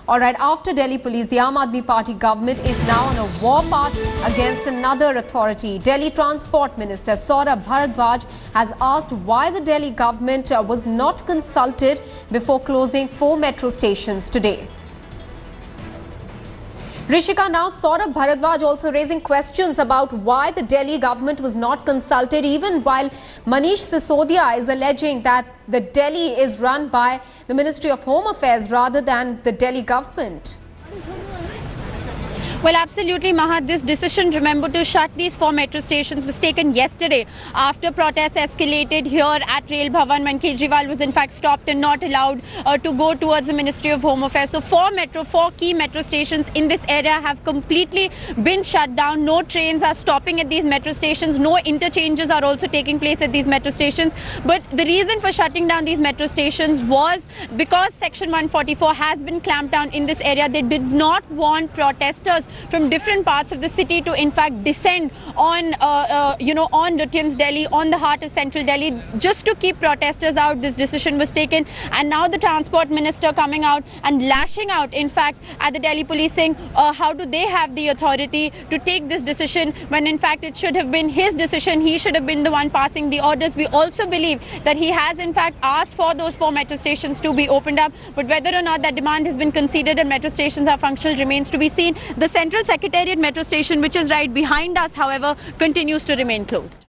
All right, after Delhi police, the Aam Aadmi Party government is now on a war path against another authority. Delhi Transport Minister Saurabh Bharadwaj has asked why the Delhi government was not consulted before closing 4 metro stations today. Rishika, now Saurabh Bharadwaj also raising questions about why the Delhi government was not consulted, even while Manish Sisodia is alleging that the Delhi is run by the Ministry of Home Affairs rather than the Delhi government. Well, absolutely, Mahat. This decision, remember, to shut these 4 metro stations was taken yesterday after protests escalated here at Rail Bhavan when Kejriwal was in fact stopped and not allowed to go towards the Ministry of Home Affairs. So 4 key metro stations in this area have completely been shut down. No trains are stopping at these metro stations. No interchanges are also taking place at these metro stations. But the reason for shutting down these metro stations was because Section 144 has been clamped down in this area. They did not want protesters from different parts of the city to in fact descend on on Lutyens Delhi, on the heart of central Delhi, just to keep protesters out. This decision was taken, and now the transport minister coming out and lashing out in fact at the Delhi police, saying how do they have the authority to take this decision when in fact it should have been his decision. He should have been the one passing the orders. We also believe that he has in fact asked for those 4 metro stations to be opened up, but whether or not that demand has been conceded and metro stations are functional remains to be seen. The Central Secretariat metro station, which is right behind us, however, continues to remain closed.